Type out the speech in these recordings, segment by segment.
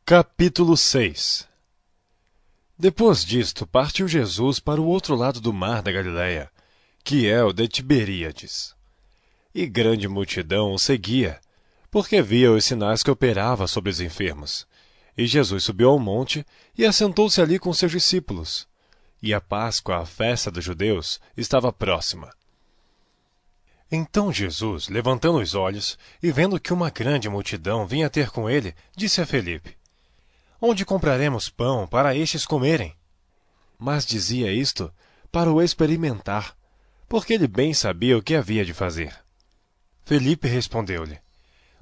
Capítulo 6. Depois disto, partiu Jesus para o outro lado do mar da Galiléia, que é o de Tiberíades. E grande multidão o seguia, porque via os sinais que operava sobre os enfermos. E Jesus subiu ao monte e assentou-se ali com seus discípulos. E a Páscoa, a festa dos judeus, estava próxima. Então Jesus, levantando os olhos e vendo que uma grande multidão vinha ter com ele, disse a Felipe: Onde compraremos pão para estes comerem? Mas dizia isto para o experimentar, porque ele bem sabia o que havia de fazer. Felipe respondeu-lhe: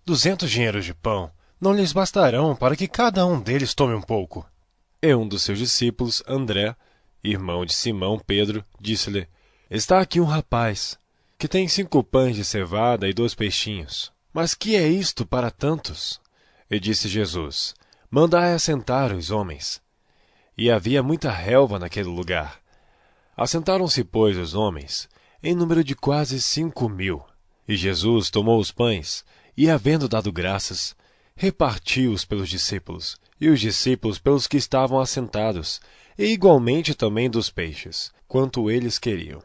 200 dinheiros de pão não lhes bastarão para que cada um deles tome um pouco. E um dos seus discípulos, André, irmão de Simão Pedro, disse-lhe: Está aqui um rapaz, que tem 5 pães de cevada e 2 peixinhos. Mas que é isto para tantos? E disse Jesus: Mandai assentar os homens. E havia muita relva naquele lugar. Assentaram-se, pois, os homens, em número de quase 5.000. E Jesus tomou os pães, e, havendo dado graças, repartiu-os pelos discípulos, e os discípulos pelos que estavam assentados, e igualmente também dos peixes, quanto eles queriam.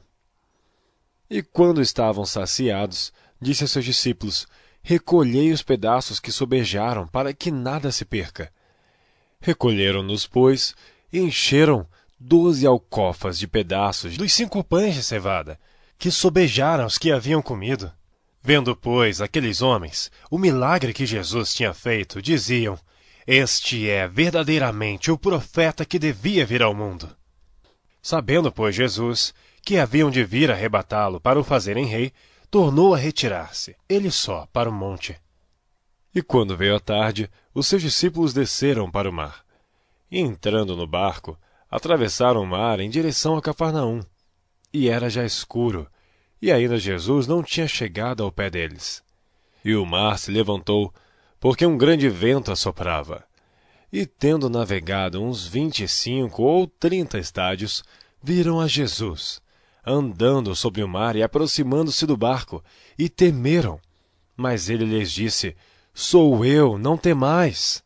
E quando estavam saciados, disse a seus discípulos: Recolhei os pedaços que sobejaram, para que nada se perca. Recolheram-nos, pois, e encheram 12 alcofas de pedaços dos 5 pães de cevada, que sobejaram os que haviam comido. Vendo, pois, aqueles homens o milagre que Jesus tinha feito, diziam: Este é verdadeiramente o profeta que devia vir ao mundo. Sabendo, pois, Jesus que haviam de vir arrebatá-lo para o fazerem rei, tornou a retirar-se, ele só, para o monte. E quando veio a tarde, os seus discípulos desceram para o mar. E entrando no barco, atravessaram o mar em direção a Cafarnaum. E era já escuro, e ainda Jesus não tinha chegado ao pé deles. E o mar se levantou, porque um grande vento assoprava. E tendo navegado uns 25 ou 30 estádios, viram a Jesus, andando sobre o mar e aproximando-se do barco, e temeram. Mas ele lhes disse: Sou eu, não temais.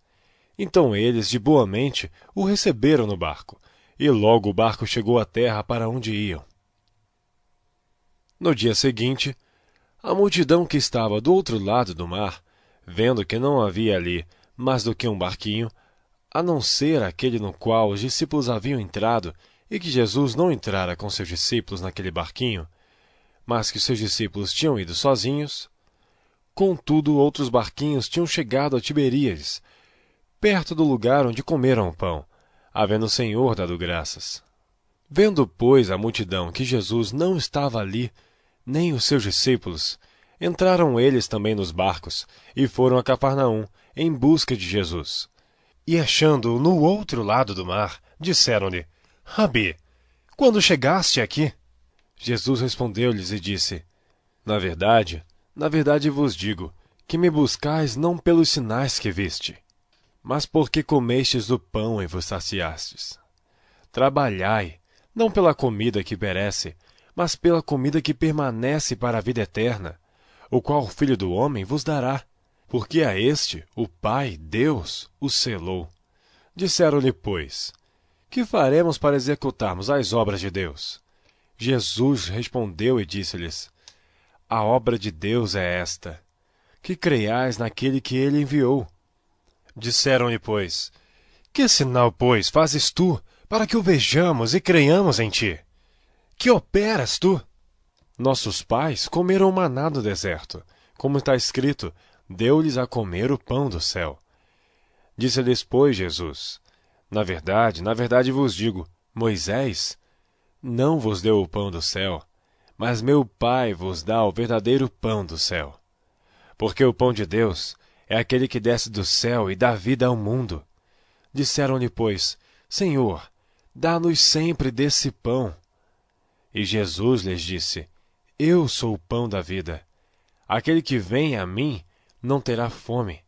Então eles, de boa mente, o receberam no barco, e logo o barco chegou à terra para onde iam. No dia seguinte, a multidão que estava do outro lado do mar, vendo que não havia ali mais do que um barquinho, a não ser aquele no qual os discípulos haviam entrado, e que Jesus não entrara com seus discípulos naquele barquinho, mas que seus discípulos tinham ido sozinhos. Contudo, outros barquinhos tinham chegado a Tiberíades, perto do lugar onde comeram o pão, havendo o Senhor dado graças. Vendo, pois, a multidão que Jesus não estava ali, nem os seus discípulos, entraram eles também nos barcos, e foram a Cafarnaum, em busca de Jesus. E achando-o no outro lado do mar, disseram-lhe: Rabi, quando chegaste aqui? Jesus respondeu-lhes e disse: na verdade vos digo, que me buscais não pelos sinais que viste, mas porque comestes do pão e vos saciastes. Trabalhai, não pela comida que perece, mas pela comida que permanece para a vida eterna, o qual o Filho do Homem vos dará, porque a este o Pai, Deus, o selou. Disseram-lhe, pois: Que faremos para executarmos as obras de Deus? Jesus respondeu e disse-lhes: A obra de Deus é esta, que creiais naquele que ele enviou. Disseram-lhe, pois: Que sinal, pois, fazes tu, para que o vejamos e creiamos em ti? Que operas tu? Nossos pais comeram o maná no deserto, como está escrito: Deu-lhes a comer o pão do céu. Disse-lhes, pois, Jesus: na verdade vos digo, Moisés não vos deu o pão do céu, mas meu Pai vos dá o verdadeiro pão do céu. Porque o pão de Deus é aquele que desce do céu e dá vida ao mundo. Disseram-lhe, pois: Senhor, dá-nos sempre desse pão. E Jesus lhes disse: Eu sou o pão da vida. Aquele que vem a mim não terá fome.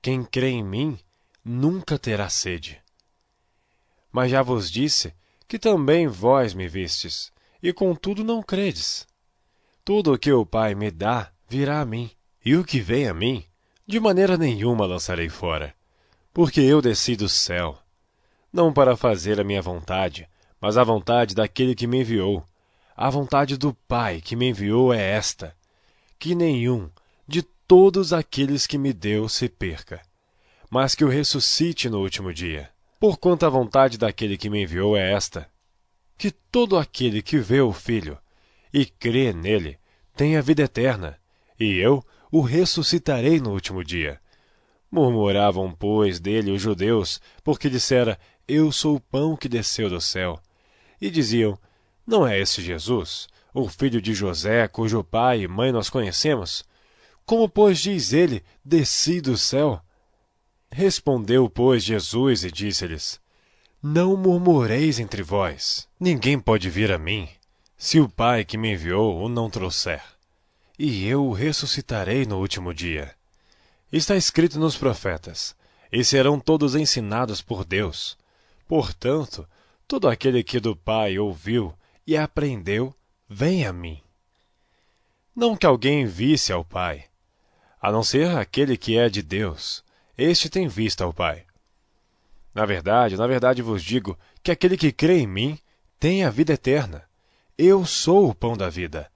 Quem crê em mim nunca terá sede. Mas já vos disse que também vós me vistes, e contudo não credes. Tudo o que o Pai me dá virá a mim, e o que vem a mim, de maneira nenhuma lançarei fora. Porque eu desci do céu, não para fazer a minha vontade, mas a vontade daquele que me enviou. A vontade do Pai que me enviou é esta, que nenhum de todos aqueles que me deu se perca, mas que o ressuscite no último dia. Porquanto a vontade daquele que me enviou é esta, que todo aquele que vê o Filho e crê nele tenha vida eterna, e eu o ressuscitarei no último dia. Murmuravam, pois, dele os judeus, porque dissera, eu sou o pão que desceu do céu. E diziam, não é este Jesus, o filho de José, cujo pai e mãe nós conhecemos? Como, pois, diz ele, desci do céu? Respondeu, pois, Jesus e disse-lhes, não murmureis entre vós. Ninguém pode vir a mim, se o Pai que me enviou o não trouxer. E eu o ressuscitarei no último dia. Está escrito nos profetas, e serão todos ensinados por Deus. Portanto, todo aquele que do Pai ouviu e aprendeu, vem a mim. Não que alguém visse ao Pai, a não ser aquele que é de Deus, este tem visto ao Pai. Na verdade vos digo que aquele que crê em mim tem a vida eterna. Eu sou o pão da vida.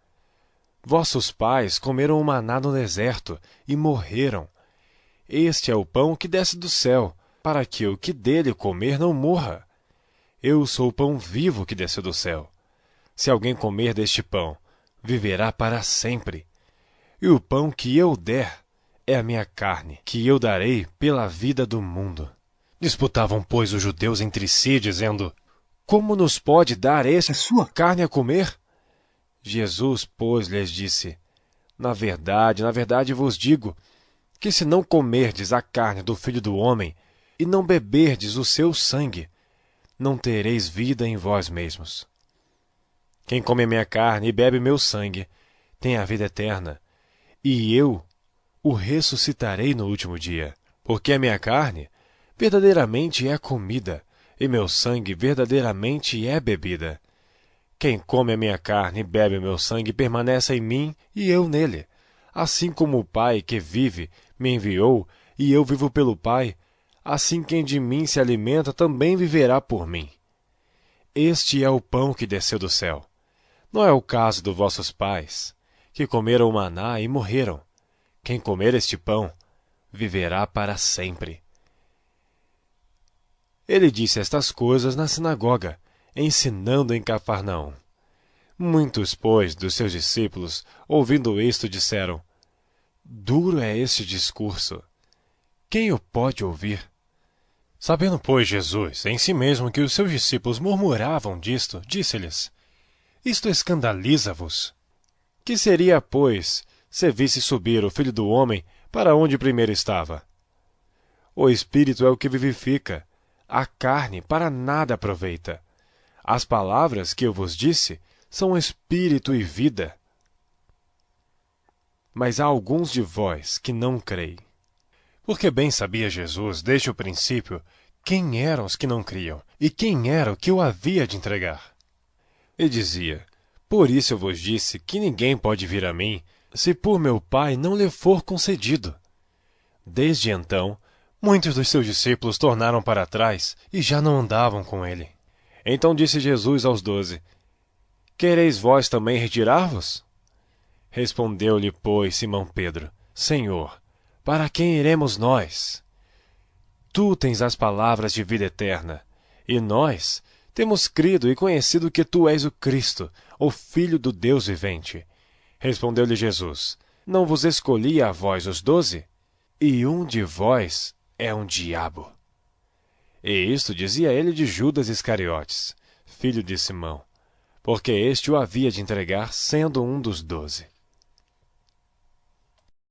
Vossos pais comeram o maná no deserto e morreram. Este é o pão que desce do céu, para que o que dele comer não morra. Eu sou o pão vivo que desceu do céu. Se alguém comer deste pão, viverá para sempre. E o pão que eu der é a minha carne, que eu darei pela vida do mundo. Disputavam, pois, os judeus entre si, dizendo, como nos pode dar esse a sua carne a comer? Jesus, pois, lhes disse, na verdade vos digo, que se não comerdes a carne do Filho do Homem, e não beberdes o seu sangue, não tereis vida em vós mesmos. Quem come a minha carne e bebe meu sangue, tem a vida eterna, e eu o ressuscitarei no último dia. Porque a minha carne verdadeiramente é comida, e meu sangue verdadeiramente é bebida. Quem come a minha carne e bebe meu sangue permanece em mim e eu nele. Assim como o Pai que vive me enviou, e eu vivo pelo Pai, assim quem de mim se alimenta também viverá por mim. Este é o pão que desceu do céu. Não é o caso dos vossos pais, que comeram o maná e morreram. Quem comer este pão, viverá para sempre. Ele disse estas coisas na sinagoga, ensinando em Cafarnaum. Muitos, pois, dos seus discípulos, ouvindo isto, disseram, duro é este discurso. Quem o pode ouvir? Sabendo, pois, Jesus em si mesmo que os seus discípulos murmuravam disto, disse-lhes, isto escandaliza-vos. Que seria, pois, se visse subir o Filho do Homem para onde primeiro estava? O Espírito é o que vivifica, a carne para nada aproveita. As palavras que eu vos disse são espírito e vida. Mas há alguns de vós que não creem. Porque bem sabia Jesus, desde o princípio, quem eram os que não criam, e quem era o que o havia de entregar. E dizia, por isso eu vos disse que ninguém pode vir a mim, se por meu Pai não lhe for concedido. Desde então, muitos dos seus discípulos tornaram para trás e já não andavam com ele. Então disse Jesus aos 12, quereis vós também retirar-vos? Respondeu-lhe, pois, Simão Pedro, Senhor, para quem iremos nós? Tu tens as palavras de vida eterna, e nós temos crido e conhecido que tu és o Cristo, o Filho do Deus vivente. Respondeu-lhe Jesus, não vos escolhi a vós os 12? E um de vós é um diabo. E isto dizia ele de Judas Iscariotes, filho de Simão, porque este o havia de entregar, sendo um dos 12.